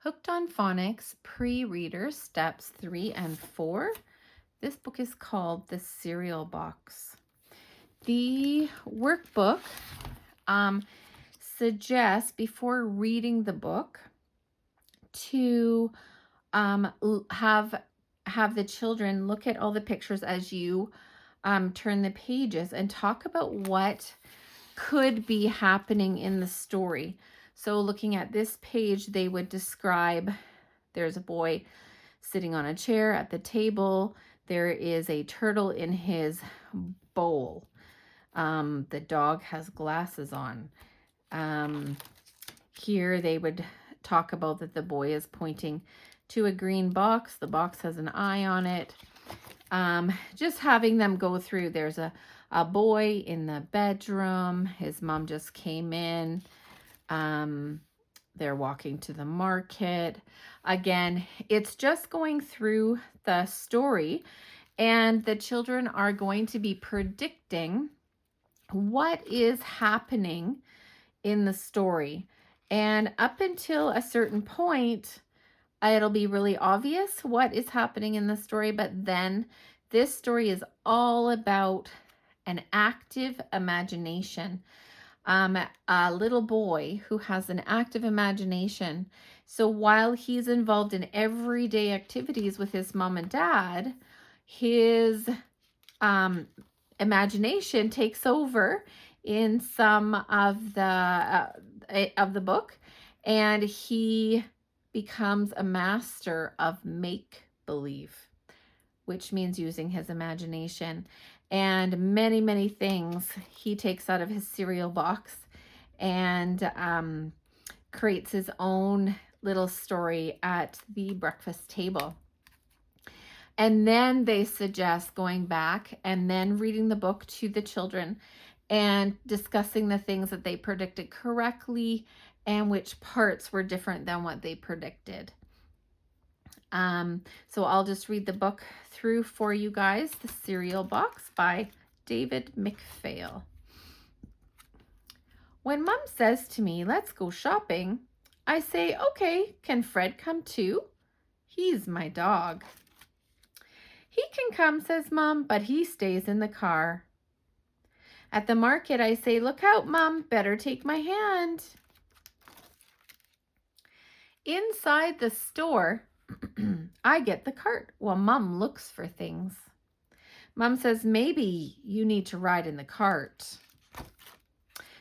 Hooked on Phonics Pre-Reader Steps 3 and 4. This book is called The Cereal Box. The workbook suggests before reading the book to have the children look at all the pictures as you turn the pages and talk about what could be happening in the story. So looking at this page, they would describe there's a boy sitting on a chair at the table. There is a turtle in his bowl. The dog has glasses on. Here they would talk about that the boy is pointing to a green box. The box has an eye on it. Just having them go through. There's a boy in the bedroom. His mom just came in. They're walking to the market. Again, it's just going through the story, and the children are going to be predicting what is happening in the story. And up until a certain point, it'll be really obvious what is happening in the story, but then this story is all about an active imagination. A little boy who has an active imagination. So while he's involved in everyday activities with his mom and dad, his imagination takes over in some of the book, and he becomes a master of make-believe, which means using his imagination. And many, many things he takes out of his cereal box and creates his own little story at the breakfast table. And then they suggest going back and then reading the book to the children and discussing the things that they predicted correctly and which parts were different than what they predicted. So I'll just read the book through for you guys. The Cereal Box by David McPhail. When Mom says to me, "Let's go shopping," I say, "Okay, can Fred come too? He's my dog." "He can come," says Mom, "but he stays in the car." At the market, I say, "Look out, Mom, better take my hand." Inside the store, I get the cart while Mom looks for things. Mom says, "Maybe you need to ride in the cart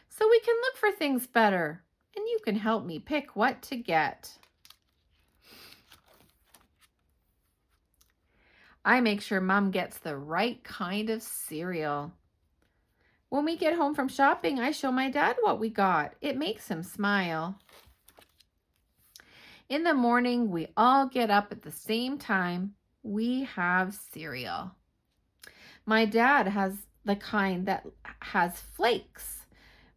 so we can look for things better, and you can help me pick what to get." I make sure Mom gets the right kind of cereal. When we get home from shopping, I show my dad what we got. It makes him smile. In the morning, we all get up at the same time. We have cereal. My dad has the kind that has flakes.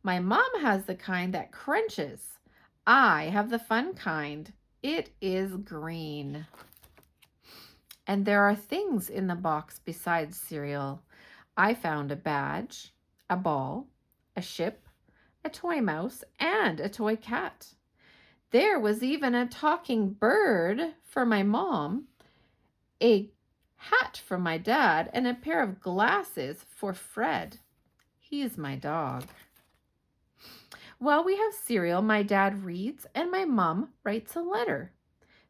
My mom has the kind that crunches. I have the fun kind. It is green. And there are things in the box besides cereal. I found a badge, a ball, a ship, a toy mouse, and a toy cat. There was even a talking bird for my mom, a hat for my dad, and a pair of glasses for Fred. He's my dog. While we have cereal, my dad reads and my mom writes a letter.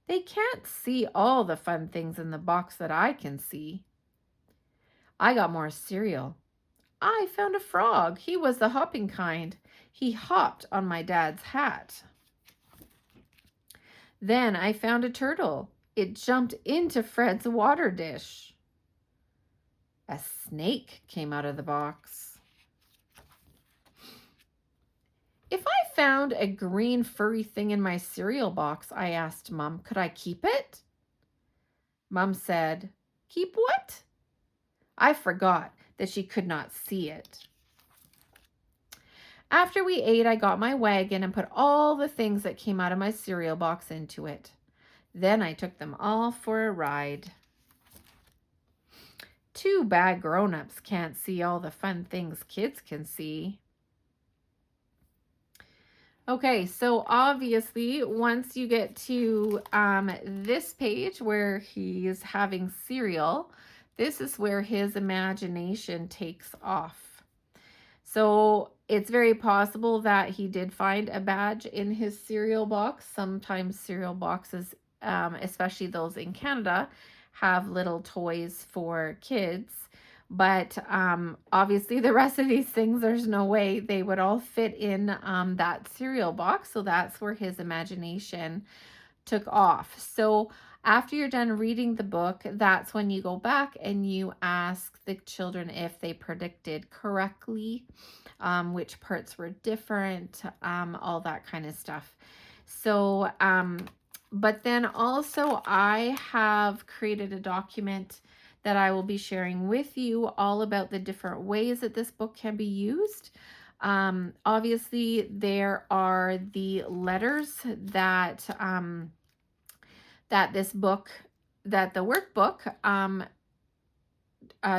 They can't see all the fun things in the box that I can see. I got more cereal. I found a frog. He was the hopping kind. He hopped on my dad's hat. Then I found a turtle. It jumped into Fred's water dish. A snake came out of the box. If I found a green furry thing in my cereal box, I asked Mom, could I keep it? Mom said, "Keep what?" I forgot that she could not see it. After we ate, I got my wagon and put all the things that came out of my cereal box into it. Then I took them all for a ride. Too bad grown-ups can't see all the fun things kids can see. Okay, so obviously, once you get to this page where he's having cereal, this is where his imagination takes off. So it's very possible that he did find a badge in his cereal box. Sometimes cereal boxes, especially those in Canada, have little toys for kids. But obviously, the rest of these things, there's no way they would all fit in that cereal box. So that's where his imagination took off. So after you're done reading the book, that's when you go back and you ask the children if they predicted correctly, which parts were different, all that kind of stuff. So, but then also I have created a document that I will be sharing with you all about the different ways that this book can be used. Obviously, there are the letters that that this book, that the workbook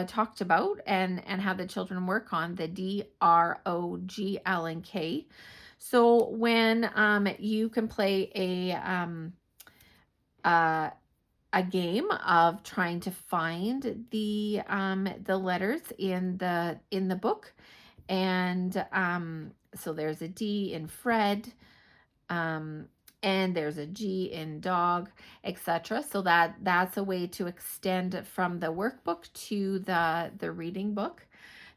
talked about and had the children work on, the D, R, O, G, L, and K. So when you can play a game of trying to find the letters in the book, and so there's a D in Fred, and there's a G in dog, etc. So that's a way to extend from the workbook to the reading book.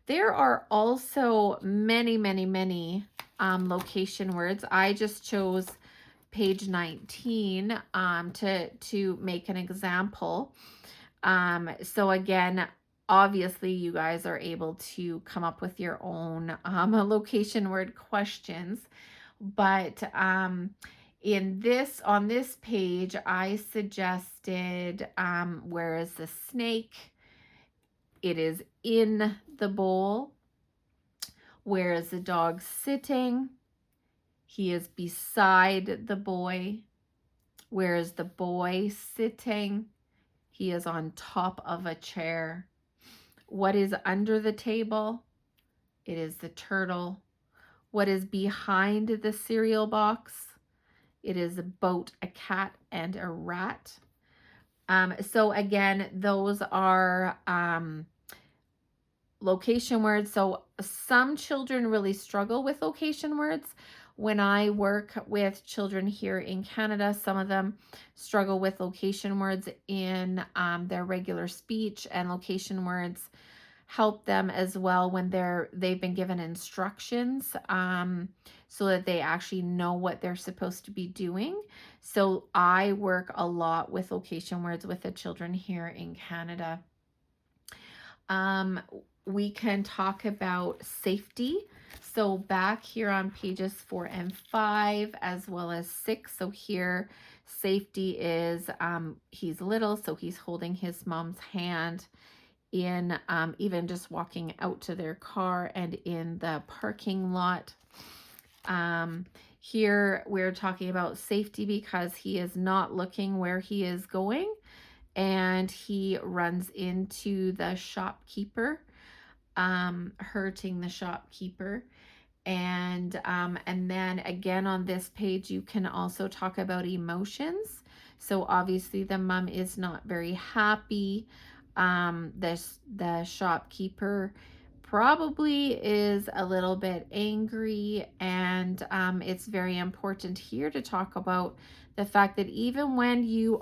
There are also many, many, many location words. I just chose page 19 to make an example. So again, obviously you guys are able to come up with your own location word questions, but on this page, I suggested where is the snake? It is in the bowl. Where is the dog sitting? He is beside the boy. Where is the boy sitting? He is on top of a chair. What is under the table? It is the turtle. What is behind the cereal box? It is a boat, a cat, and a rat. So again, those are location words. So some children really struggle with location words. When I work with children here in Canada, some of them struggle with location words in their regular speech, and location words help them as well when they've been given instructions, so that they actually know what they're supposed to be doing. So I work a lot with location words with the children here in Canada. We can talk about safety. So back here on pages 4 and 5, as well as 6. So here, safety is he's little, so he's holding his mom's hand in even just walking out to their car and in the parking lot. Here we're talking about safety because he is not looking where he is going, and he runs into the shopkeeper, hurting the shopkeeper. And then again on this page, you can also talk about emotions. So obviously the mom is not very happy. The shopkeeper probably is a little bit angry, and it's very important here to talk about the fact that even when you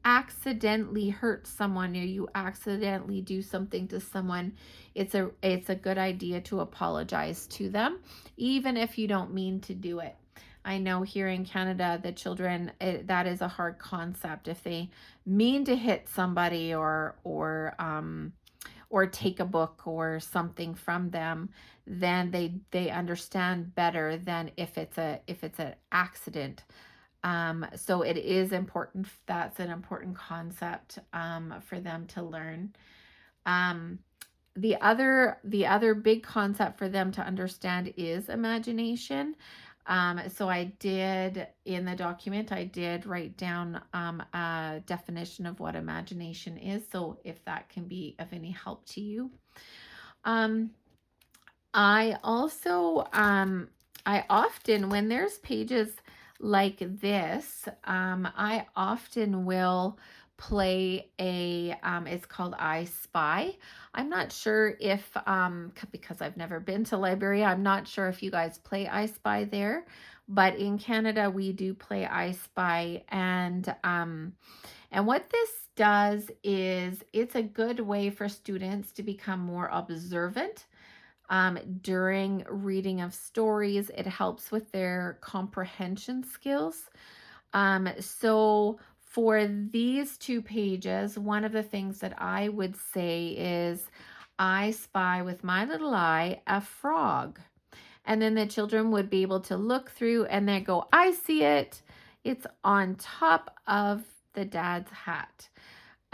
accidentally hurt someone, or you accidentally do something to someone, it's a good idea to apologize to them, even if you don't mean to do it. I know here in Canada, the children, that is a hard concept. If they mean to hit somebody or take a book or something from them, then they understand better than if it's an accident. So it is important. That's an important concept for them to learn. The other big concept for them to understand is imagination. So I did, in the document, I did write down a definition of what imagination is. So if that can be of any help to you. I also I often, when there's pages like this, I often will play it's called I Spy. I'm not sure if, because I've never been to Liberia, I'm not sure if you guys play I Spy there, but in Canada we do play I Spy, and what this does is it's a good way for students to become more observant during reading of stories. It helps with their comprehension skills. So for these 2 pages, one of the things that I would say is, I spy with my little eye a frog. And then the children would be able to look through and they go, I see it. It's on top of the dad's hat.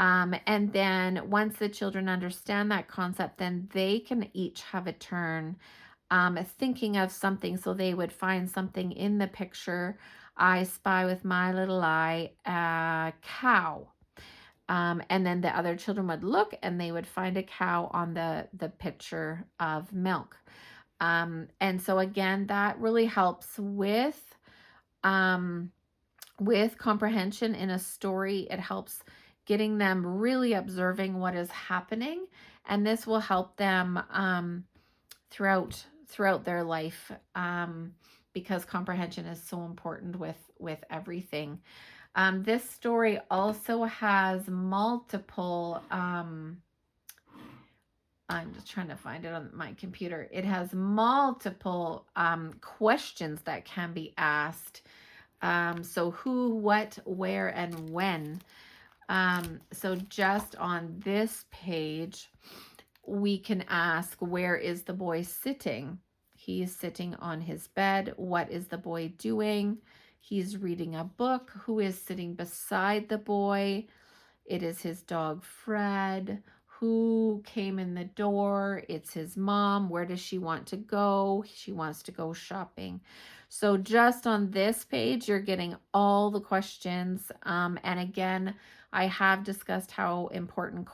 And then once the children understand that concept, then they can each have a turn thinking of something. So they would find something in the picture. I spy with my little eye a cow. And then the other children would look and they would find a cow on the pitcher of milk. And so again, that really helps with comprehension in a story. It helps getting them really observing what is happening, and this will help them throughout their life, because comprehension is so important with everything. This story also has multiple, I'm just trying to find it on my computer. It has multiple questions that can be asked. So who, what, where, and when. So just on this page, we can ask, where is the boy sitting? He is sitting on his bed. What is the boy doing? He's reading a book. Who is sitting beside the boy? It is his dog, Fred. Who came in the door? It's his mom. Where does she want to go? She wants to go shopping. So just on this page, you're getting all the questions. And again, I have discussed how important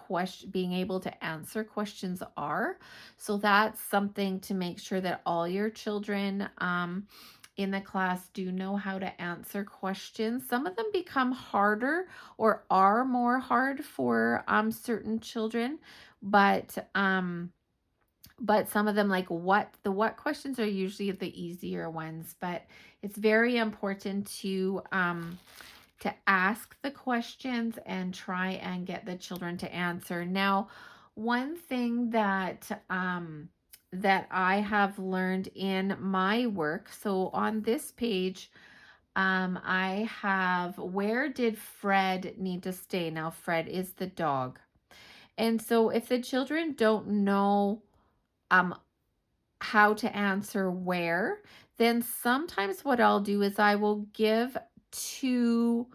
being able to answer questions are. So that's something to make sure that all your children in the class do know how to answer questions. Some of them become harder or are more hard for certain children, but some of them, like what questions, are usually the easier ones. But it's very important to ask the questions and try and get the children to answer. Now, one thing that I have learned in my work, so on this page, I have, where did Fred need to stay? Now, Fred is the dog. And so if the children don't know how to answer where, then sometimes what I'll do is I will give 2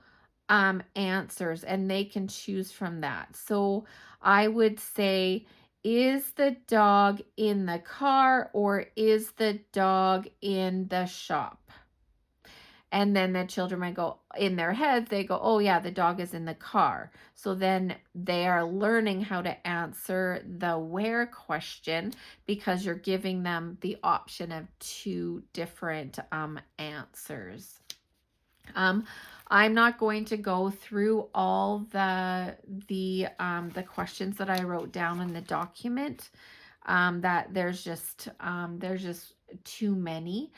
answers and they can choose from that. So I would say, is the dog in the car or is the dog in the shop? And then the children might go, in their heads, they go, oh yeah, the dog is in the car. So then they are learning how to answer the where question, because you're giving them the option of 2 different answers. I'm not going to go through all the questions that I wrote down in the document. That there's just too many.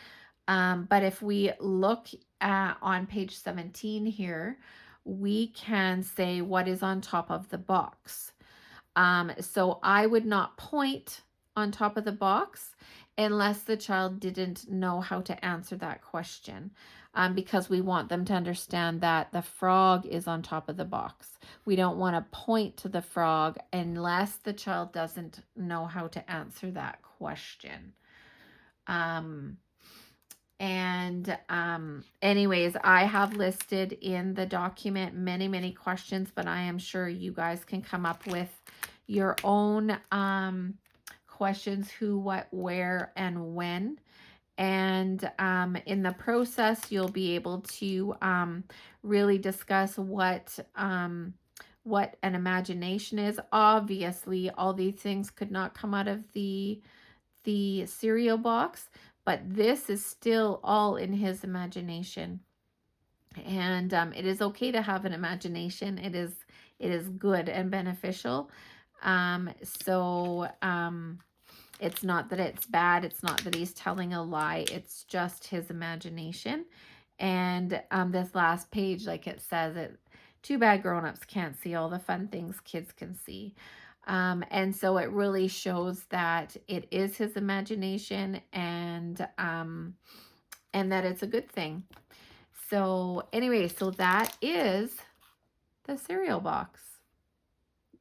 But if we look on page 17 here, we can say what is on top of the box. So I would not point on top of the box unless the child didn't know how to answer that question, because we want them to understand that the frog is on top of the box. We don't want to point to the frog unless the child doesn't know how to answer that question. Anyways, I have listed in the document many questions, but I am sure you guys can come up with your own questions: who, what, where, and when. And in the process, you'll be able to really discuss what an imagination is. Obviously, all these things could not come out of the cereal box, but this is still all in his imagination. And it is okay to have an imagination. It is good and beneficial. It's not that it's bad. It's not that he's telling a lie. It's just his imagination. And this last page, like it says, it too bad grown-ups can't see all the fun things kids can see. And so it really shows that it is his imagination, and that it's a good thing. So anyway, so that is the cereal box.